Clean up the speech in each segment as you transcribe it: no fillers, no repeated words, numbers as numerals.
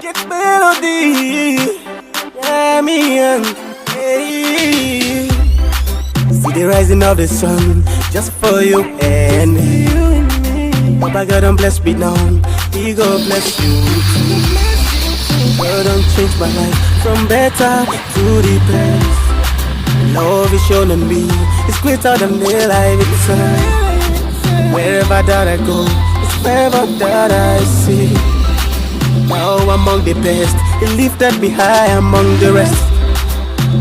Cricket melody, yeah, me and hey. See the rising of the sun, just for you and me. Papa God don't bless me now, He gon' bless you too. God don't change my life from better to the best. Love is shown on me, it's greater than the life itself. Wherever that I go, it's forever that I see. Now among the best, He lifted me high among the rest.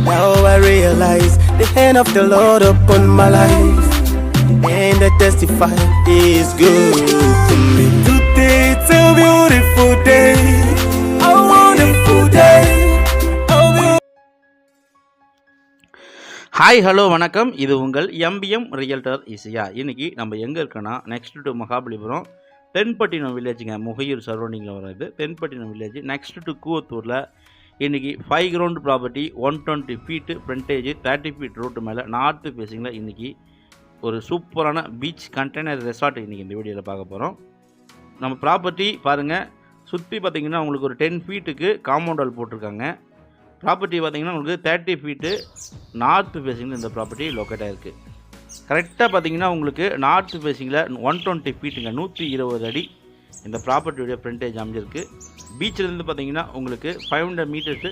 Now I realize the hand of the Lord upon my life, and I testify He is good to me. Today it's a beautiful day, a wonderful day. Hi hello வணக்கம். இது உங்கள் MBM realtor ஈஸியா. இன்றைக்கி நம்ம எங்கே இருக்கோன்னா next to Mahabalipuram Thenpattinam வில்லேஜுங்க. முகையூர் சரௌண்டிங்கில் வர்றது தென்பட்டினம் வில்லேஜ். நெக்ஸ்ட் டு கூவத்தூரில் இன்றைக்கி 5 ground property 120 feet frontage 30 feet road மேலே நார்த்து ஃபேஸிங்கில் இன்றைக்கி ஒரு சூப்பரான பீச் கண்டெய்னர் ரெசார்ட் இன்றைக்கி இந்த வீடியோவில் பார்க்க போகிறோம். நம்ம ப்ராப்பர்ட்டி பாருங்கள், சுற்றி பார்த்திங்கன்னா உங்களுக்கு ஒரு 10 ஃபீட்டுக்கு காம்பவுண்ட் வால் போட்டிருக்காங்க. ப்ராப்பர்ட்டி பார்த்திங்கன்னா உங்களுக்கு 30 ஃபீட்டு நார்த்து ஃபேஸிங்கில் இந்த ப்ராப்பர்ட்டி லொக்கேட் ஆகிருக்கு. கரெக்டாக பார்த்திங்கன்னா உங்களுக்கு நார்த்து ஃபேஸிங்கில் 120 ஃபீட்டுங்க 120 அடி இந்த ப்ராப்பர்ட்டியுடைய ஃப்ரண்டேஜ் அமைஞ்சிருக்கு. பீச்சிலேருந்து பார்த்திங்கன்னா உங்களுக்கு 500 மீட்டர்ஸு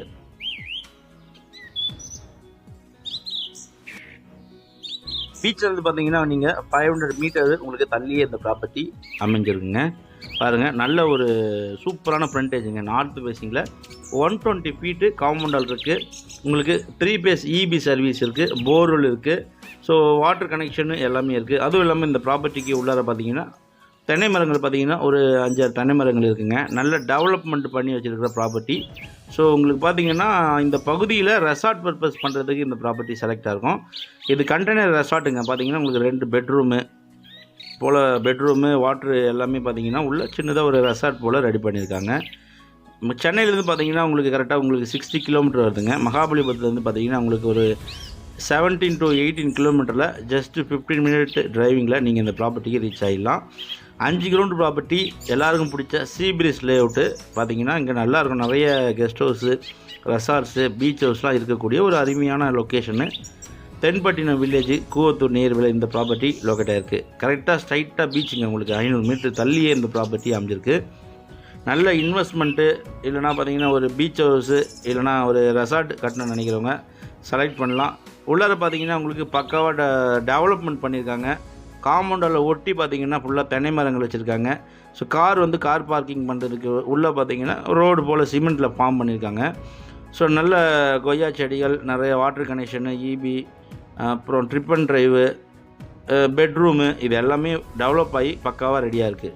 பீச்சிலேருந்து பார்த்திங்கன்னா நீங்கள் 500 மீட்டர் உங்களுக்கு தள்ளியே இந்த ப்ராப்பர்ட்டி அமைஞ்சிருக்குங்க. பாருங்கள், நல்ல ஒரு சூப்பரான ஃப்ரண்டேஜுங்க. நார்த்து ஃபேஸிங்கில் 120 ஃபீட்டு காம்பவுண்டால் இருக்குது. உங்களுக்கு 3 பேஸ் இபி சர்வீஸ் இருக்குது, போர்வெல் இருக்குது. ஸோ வாட்டர் கனெக்ஷனு எல்லாமே இருக்குது. அதுவும் இல்லாமல் இந்த ப்ராப்பர்ட்டிக்கு உள்ளார பார்த்தீங்கன்னா தென்னை மரங்கள் பார்த்திங்கன்னா ஒரு 5-6 தென்னை மரங்கள் இருக்குதுங்க. நல்ல டெவலப்மெண்ட் பண்ணி வச்சுருக்கிற ப்ராப்பர்ட்டி. ஸோ உங்களுக்கு பார்த்திங்கன்னா இந்த பகுதியில் ரெசார்ட் பர்பஸ் பண்ணுறதுக்கு இந்த ப்ராப்பர்ட்டி செலக்டாக இருக்கும். இது கண்டெய்னர் ரெசார்ட்டுங்க. பார்த்திங்கன்னா உங்களுக்கு 2 பெட்ரூமு போல் வாட்ரு எல்லாமே பார்த்திங்கன்னா உள்ள சின்னதாக ஒரு ரெசார்ட் போல் ரெடி பண்ணியிருக்காங்க. சென்னையிலேருந்து பார்த்திங்கன்னா உங்களுக்கு கரெக்டாக உங்களுக்கு 60 கிலோமீட்டர் வருதுங்க. மகாபலிபுரத்துலேருந்து பார்த்திங்கன்னா உங்களுக்கு ஒரு 17 to 18 கிலோமீட்டரில் ஜஸ்ட்டு 15 மினிட் டிரைவிங்கில் நீங்கள் இந்த ப்ராப்பர்ட்டிக்கு ரீச் ஆகிடலாம். 5 கிரவுண்ட் ப்ராப்பர்ட்டி, எல்லாருக்கும் பிடிச்ச சீ பிரீஸ் லே அவுட்டு. பார்த்திங்கன்னா இங்கே நல்லாயிருக்கும். நிறைய கெஸ்ட் ஹவுஸு, ரெசார்ட்ஸு, பீச் ஹவுஸ்லாம் இருக்கக்கூடிய ஒரு அருமையான லொக்கேஷனு. தென்பட்டினம் வில்லேஜ் கூவத்தூர் நேர்வில் இந்த ப்ராப்பர்ட்டி லொக்கேட் ஆகிருக்கு. கரெக்டாக ஸ்ட்ரைட்டாக பீச்சுங்க. உங்களுக்கு 500 மீட்டர் தள்ளியே இந்த ப்ராப்பர்ட்டி அமைஞ்சிருக்கு. நல்ல இன்வெஸ்ட்மெண்ட்டு இல்லைனா பார்த்திங்கன்னா ஒரு பீச் ஹவுஸு இல்லைனா ஒரு ரெசார்ட் கட்டணும்னு நினைக்கிறவங்க செலக்ட் பண்ணலாம். உள்ளார பார்த்திங்கன்னா உங்களுக்கு பக்காவாக டெவலப்மெண்ட் பண்ணியிருக்காங்க. காம்பவுண்டில் ஒட்டி பார்த்திங்கன்னா ஃபுல்லாக தென்னை மரங்கள் வச்சுருக்காங்க. ஸோ கார் பார்க்கிங் பண்ணுறதுக்கு உள்ளே பார்த்திங்கன்னா ரோடு போல் சிமெண்ட்டில் ஃபார்ம் பண்ணியிருக்காங்க. ஸோ நல்ல கொய்யா செடிகள், நிறைய வாட்டர் கனெக்ஷனு, இபி, அப்புறம் ட்ரிப் அண்ட் ட்ரைவு, பெட்ரூமு, இது எல்லாமே டெவலப் ஆகி பக்காவாக ரெடியாக இருக்குது.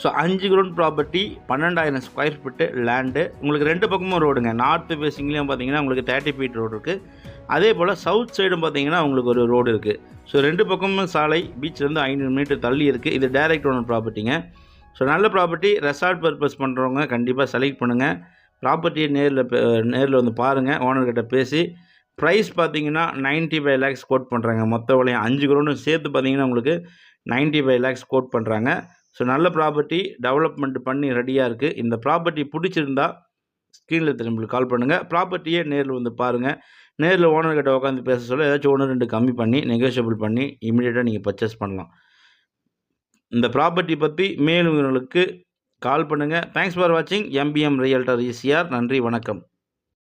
So 5 ground property 12,000 square feet land. உங்களுக்கு 2 பக்கமும் ரோடுங்க. நார்த்து ஃபேஸிங்லேயும் பார்த்தீங்கன்னா உங்களுக்கு 30 ஃபீட் ரோடு இருக்குது. அதே போல் சவுத் சைடும் பார்த்தீங்கன்னா உங்களுக்கு ஒரு ரோடு இருக்குது. ஸோ 2 பக்கமும் சாலை, பீச்சிலேருந்து 500 மீட்டர் தள்ளி இருக்குது. இது டைரக்ட் ஓனர் ப்ராப்பர்ட்டிங்க. ஸோ நல்ல ப்ராப்பர்ட்டி, ரெசார்ட் பர்பஸ் பண்ணுறவங்க கண்டிப்பாக செலக்ட் பண்ணுங்கள். ப்ராப்பர்ட்டியை நேரில் வந்து பாருங்கள், ஓனர்கிட்ட பேசி. ப்ரைஸ் பார்த்தீங்கன்னா 95 lakhs கோட் பண்ணுறாங்க. மொத்த விலையும் 5 கிரவுண்டும் சேர்த்து பார்த்தீங்கன்னா உங்களுக்கு 95 lakhs கோட் பண்ணுறாங்க. ஸோ நல்ல ப்ராப்பர்ட்டி, டெவலப்மெண்ட் பண்ணி ரெடியாக இருக்குது. இந்த ப்ராப்பர்ட்டி பிடிச்சிருந்தா ஸ்க்ரீனில் திரும்பி கால் பண்ணுங்கள். ப்ராப்பர்ட்டியே நேரில் வந்து பாருங்கள். நேரில் ஓனர்கிட்ட உட்காந்து பேச சொல்ல ஏதாச்சும் 1-2 கம்மி பண்ணி நெகோஷியபிள் பண்ணி இமீடியட்டாக நீங்கள் பர்ச்சேஸ் பண்ணலாம். இந்த ப்ராப்பர்ட்டி பற்றி மேலும் உங்களுக்கு கால் பண்ணுங்கள். தேங்க்ஸ் ஃபார் வாட்சிங் எம்பிஎம் ரியல்டர் ஈசிஆர். நன்றி, வணக்கம்.